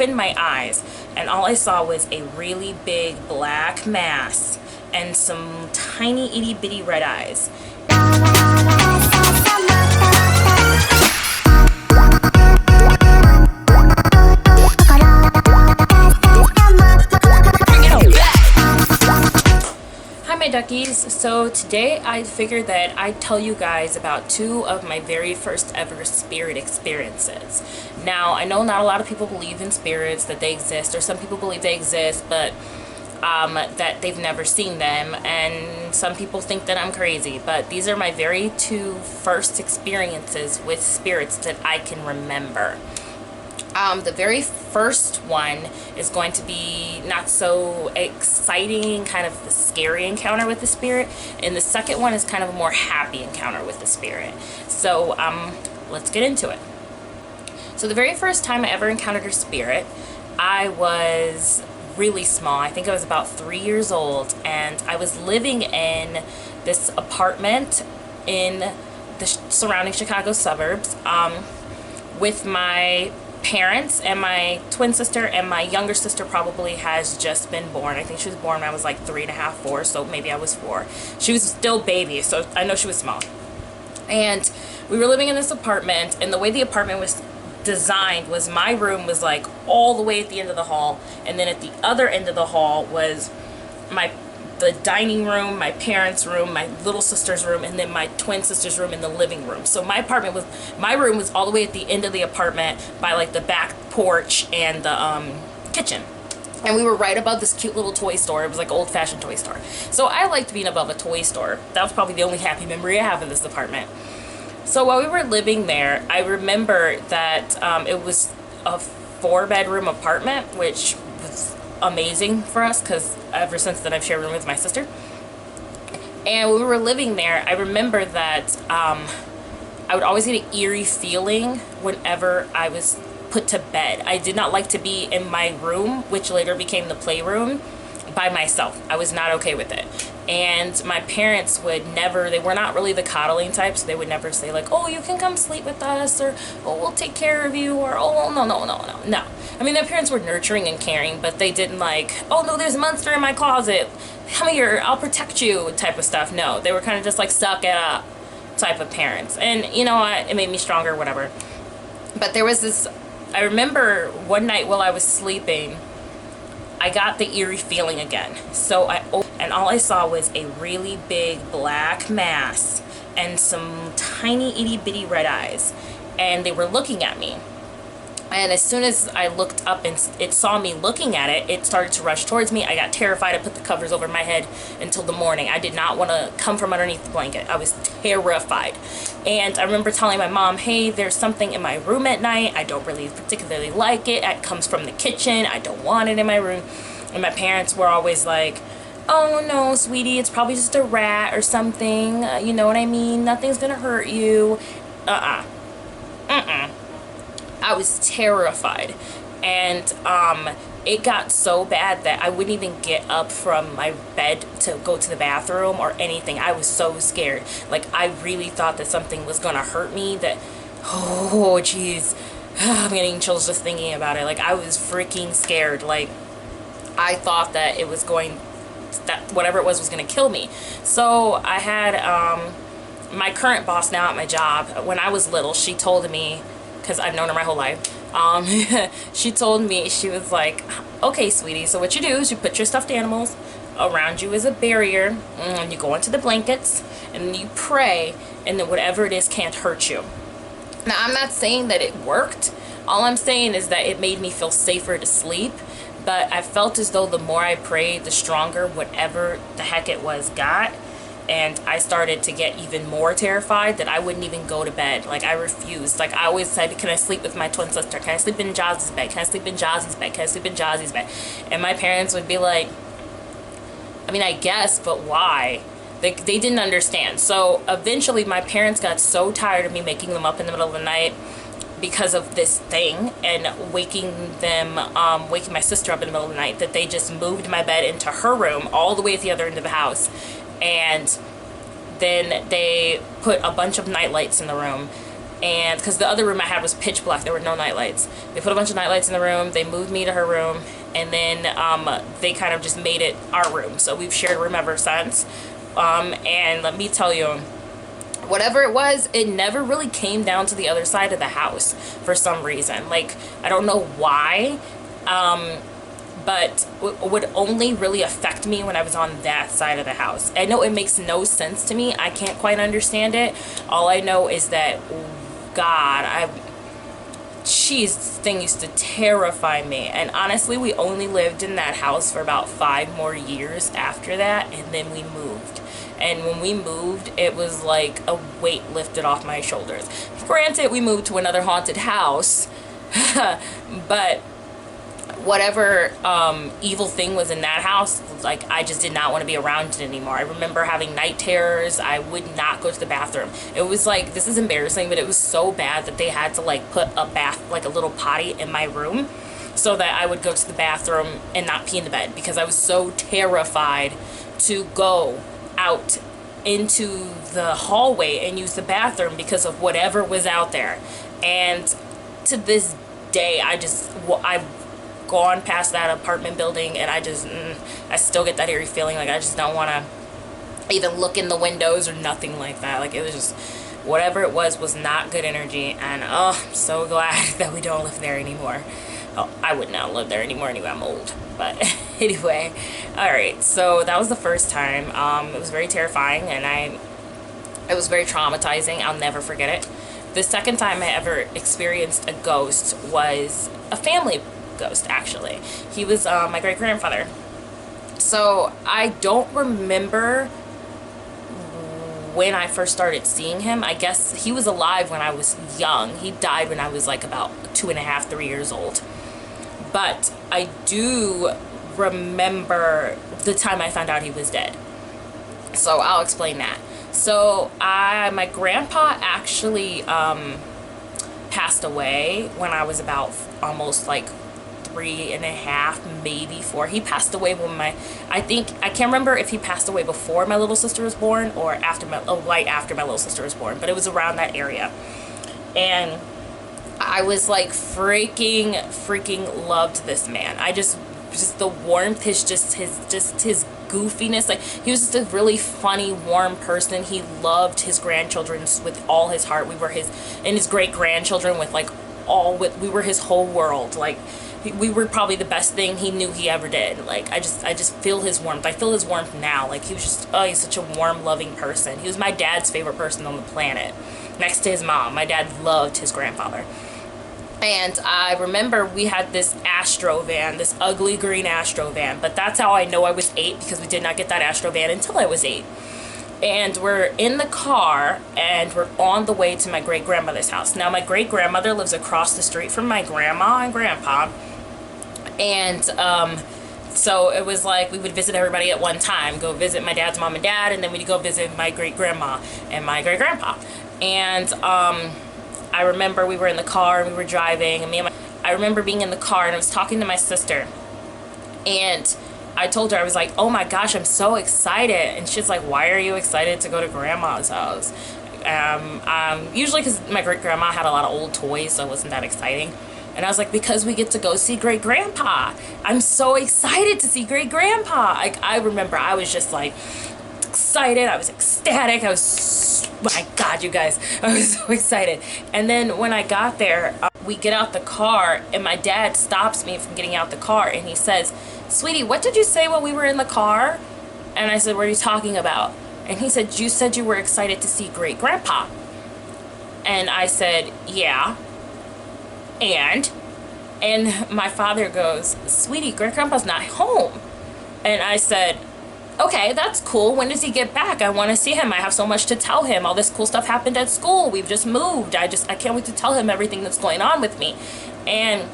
opened my eyes and all I saw was a really big black mass and some tiny itty bitty red eyes. Hi my duckies, so today I figured that I'd tell you guys about two of my very first ever spirit experiences. Now I know not a lot of people believe in spirits, that they exist, or some people believe they exist but that they've never seen them, and some people think that I'm crazy, but these are my very two first experiences with spirits that I can remember. The very first one is going to be not so exciting, kind of a scary encounter with the spirit, and the second one is kind of a more happy encounter with the spirit. So let's get into it. So the very first time I ever encountered a spirit, I was really small. I think I was about 3 years old, and I was living in this apartment in the surrounding Chicago suburbs with my parents and my twin sister, and my younger sister probably has just been born. I think she was born when I was like 3.5, 4, so maybe I was 4. She was still baby, so I know she was small. And we were living in this apartment, and the way the apartment was designed was my room was like all the way at the end of the hall, and then at the other end of the hall was the dining room, my parents' room, my little sister's room, and then my twin sister's room in the living room. So my room was all the way at the end of the apartment by like the back porch and the kitchen. And we were right above this cute little toy store. It was like an old-fashioned toy store. So I liked being above a toy store. That was probably the only happy memory I have of this apartment. So while we were living there, I remember that it was a 4-bedroom apartment, which was amazing for us because ever since then I've shared a room with my sister. And when we were living there, I remember that I would always get an eerie feeling whenever I was put to bed. I did not like to be in my room, which later became the playroom, by myself. I was not okay with it. And my parents would never, they were not really the coddling type, so they would never say like, oh, you can come sleep with us, or oh, we'll take care of you, or oh, no. I mean, their parents were nurturing and caring, but they didn't like, oh no, there's a monster in my closet, come here, I'll protect you type of stuff. No, they were kind of just like suck it up type of parents. And you know what, it made me stronger, whatever. But there was this, I remember one night while I was sleeping, I got the eerie feeling again. So I opened, and all I saw was a really big black mass and some tiny itty bitty red eyes, and they were looking at me. And as soon as I looked up and it saw me looking at it, it started to rush towards me. I got terrified. I put the covers over my head until the morning. I did not want to come from underneath the blanket. I was terrified. And I remember telling my mom, hey, there's something in my room at night. I don't really particularly like it. It comes from the kitchen. I don't want it in my room. And my parents were always like, oh no, sweetie, it's probably just a rat or something. You know what I mean? Nothing's gonna hurt you. I was terrified, and it got so bad that I wouldn't even get up from my bed to go to the bathroom or anything. I was so scared. Like, I really thought that something was gonna hurt me, that, oh jeez, I'm getting chills just thinking about it. Like, I was freaking scared. Like, I thought that it was that whatever it was gonna kill me. So I had my current boss now at my job, when I was little, she told me, because I've known her my whole life, she told me, she was like, okay, sweetie, so what you do is you put your stuffed animals around you as a barrier, and you go into the blankets, and you pray, and then whatever it is can't hurt you. Now, I'm not saying that it worked. All I'm saying is that it made me feel safer to sleep, but I felt as though the more I prayed, the stronger whatever the heck it was got. And I started to get even more terrified that I wouldn't even go to bed. Like, I refused. Like, I always said, can I sleep with my twin sister? Can I sleep in Jazzy's bed? Can I sleep in Jazzy's bed? Can I sleep in Jazzy's bed? And my parents would be like, I mean, I guess, but why? They didn't understand. So eventually my parents got so tired of me making them up in the middle of the night because of this thing, and waking my sister up in the middle of the night, that they just moved my bed into her room all the way at the other end of the house. And then they put a bunch of night lights in the room, And because the other room I had was pitch black, there were no night lights. They put a bunch of night lights in the room, they moved me to her room, and then they kind of just made it our room. So we've shared a room ever since. And let me tell you, whatever it was, it never really came down to the other side of the house for some reason. Like, I don't know why, but it would only really affect me when I was on that side of the house. I know it makes no sense to me. I can't quite understand it. All I know is that, God, this thing used to terrify me. And honestly, we only lived in that house for about 5 more years after that, and then we moved. And when we moved, it was like a weight lifted off my shoulders. Granted, we moved to another haunted house, but whatever evil thing was in that house, like, I just did not want to be around it anymore. I remember having night terrors. I would not go to the bathroom. It was like, this is embarrassing, but it was so bad that they had to like put a bath, like a little potty in my room, so that I would go to the bathroom and not pee in the bed, because I was so terrified to go out into the hallway and use the bathroom because of whatever was out there. And to this day, I've gone past that apartment building, and I still get that eerie feeling. Like, I just don't want to even look in the windows or nothing like that. Like, it was just, whatever it was not good energy. And oh, I'm so glad that we don't live there anymore. Oh, I would not live there anymore anyway. I'm old. But anyway, all right, so that was the first time. It was very terrifying, and it was very traumatizing. I'll never forget it. The second time I ever experienced a ghost was a family ghost, actually. He was my great-grandfather. So I don't remember when I first started seeing him. I guess he was alive when I was young. He died when I was like about 2.5, 3 years old. But I do remember the time I found out he was dead. So I'll explain that. So my grandpa actually passed away when I was about almost like 3.5, maybe 4. He passed away when I can't remember if he passed away before my little sister was born or right after my little sister was born, but it was around that area. And I was like freaking loved this man. I just the warmth, his goofiness. Like, he was just a really funny, warm person. He loved his grandchildren with all his heart. We were his great grandchildren with like we were his whole world. Like, we were probably the best thing he knew he ever did. Like, I just feel his warmth. I feel his warmth now. Like, he was just, oh, he's such a warm, loving person. He was my dad's favorite person on the planet, next to his mom. My dad loved his grandfather. And I remember we had this Astro van, this ugly green Astro van. But that's how I know I was 8, because we did not get that Astro van until I was 8. And we're in the car, and we're on the way to my great-grandmother's house. Now, my great-grandmother lives across the street from my grandma and grandpa. And so it was like we would visit everybody at one time. Go visit my dad's mom and dad, and then we'd go visit my great-grandma and my great-grandpa. And I remember we were in the car, and we were driving, and I remember being in the car, and I was talking to my sister, and I told her, I was like, oh my gosh, I'm so excited. And she's like, why are you excited to go to grandma's house? Usually because my great-grandma had a lot of old toys, so it wasn't that exciting. And I was like, because we get to go see great-grandpa. I'm so excited to see great-grandpa. Like, I remember I was just like excited. I was ecstatic. My God, you guys, I was so excited. And then when I got there, we get out the car, and my dad stops me from getting out the car, and he says, sweetie, what did you say while we were in the car? And I said, what are you talking about? And he said, you said you were excited to see great-grandpa. And I said, yeah. And my father goes, sweetie, great-grandpa's not home. And I said, okay, that's cool. When does he get back? I want to see him. I have so much to tell him. All this cool stuff happened at school. We've just moved. I can't wait to tell him everything that's going on with me. And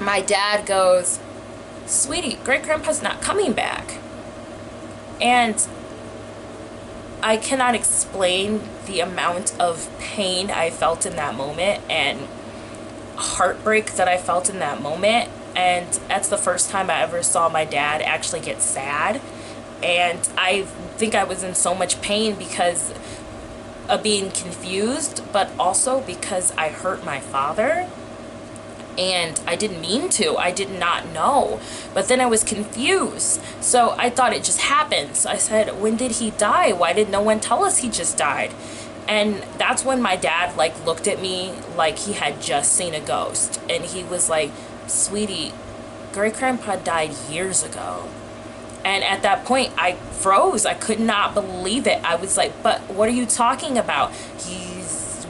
my dad goes, sweetie, great-grandpa's not coming back. And I cannot explain the amount of pain I felt in that moment and heartbreak that I felt in that moment. And that's the first time I ever saw my dad actually get sad. And I think I was in so much pain because being confused, but also because I hurt my father. And I didn't mean to. I did not know. But then I was confused. So I thought it just happened. So I said, when did he die? Why did no one tell us he just died? And that's when my dad like looked at me like he had just seen a ghost. And he was like, sweetie, great-grandpa died years ago. And at that point, I froze. I could not believe it. I was like, but what are you talking about?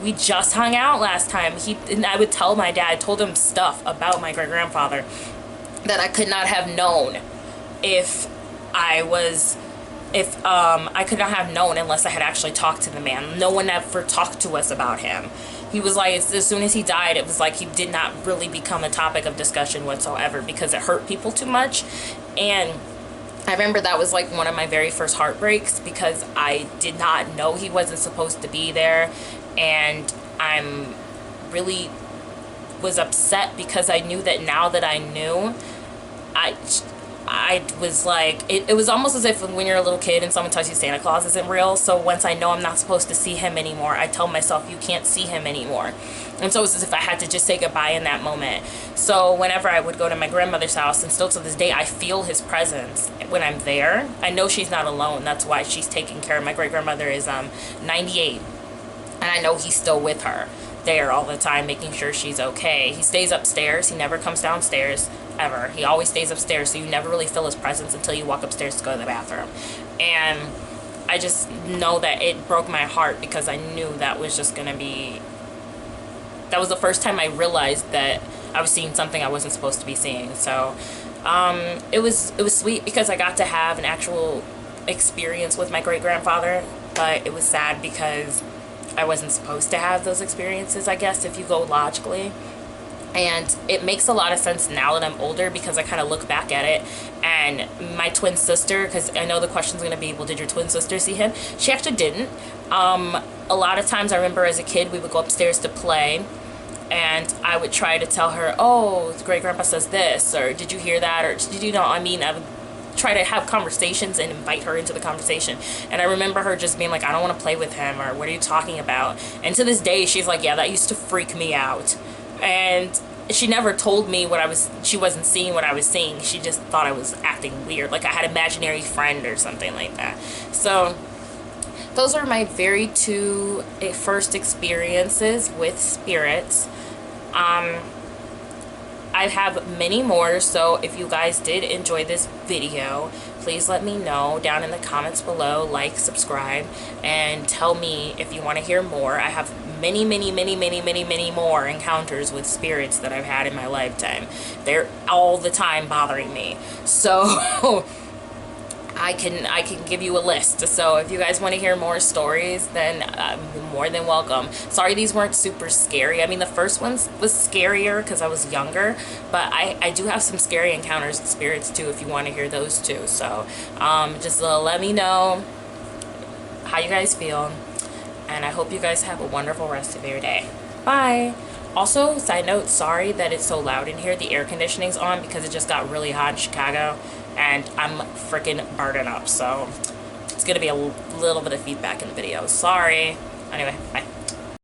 We just hung out last time. And I would tell my dad, I told him stuff about my great-grandfather that I could not have known if I could not have known unless I had actually talked to the man. No one ever talked to us about him. He was like, as soon as he died, it was like he did not really become a topic of discussion whatsoever because it hurt people too much. And I remember that was like one of my very first heartbreaks because I did not know he wasn't supposed to be there. And I'm really was upset because I knew that now that I knew, I was like, it was almost as if when you're a little kid and someone tells you Santa Claus isn't real. So once I know I'm not supposed to see him anymore, I tell myself you can't see him anymore. And so it's as if I had to just say goodbye in that moment. So whenever I would go to my grandmother's house, and still to this day, I feel his presence when I'm there. I know she's not alone. That's why she's taking care of my great-grandmother is 98. And I know he's still with her there all the time, making sure she's okay. He stays upstairs. He never comes downstairs, ever. He always stays upstairs, so you never really feel his presence until you walk upstairs to go to the bathroom. And I just know that it broke my heart because I knew that was just going to be... That was the first time I realized that I was seeing something I wasn't supposed to be seeing. So it was sweet because I got to have an actual experience with my great-grandfather, but it was sad because I wasn't supposed to have those experiences, I guess, if you go logically. And it makes a lot of sense now that I'm older because I kind of look back at it. And my twin sister, because I know the question's going to be, well, did your twin sister see him? She actually didn't. A lot of times I remember as a kid, we would go upstairs to play. And I would try to tell her, oh, great-grandpa says this, or did you hear that? Or did you know, I would try to have conversations and invite her into the conversation. And I remember her just being like, I don't want to play with him, or what are you talking about? And to this day, she's like, yeah, that used to freak me out. And she never told me she wasn't seeing what I was seeing. She just thought I was acting weird, like I had an imaginary friend or something like that. So those are my very two first experiences with spirits. I have many more, so if you guys did enjoy this video, please let me know down in the comments below, like, subscribe, and tell me if you want to hear more. I have many more encounters with spirits that I've had in my lifetime. They're all the time bothering me. So I can give you a list. So if you guys want to hear more stories, then more than welcome. Sorry these weren't super scary. I mean, the first one was scarier because I was younger, but I do have some scary encounters with spirits too if you want to hear those too. So just let me know how you guys feel, and I hope you guys have a wonderful rest of your day. Bye. Also, side note, sorry that it's so loud in here. The air conditioning's on because it just got really hot in Chicago, and I'm freaking burning up, so it's gonna be a little bit of feedback in the video. Sorry. Anyway, bye.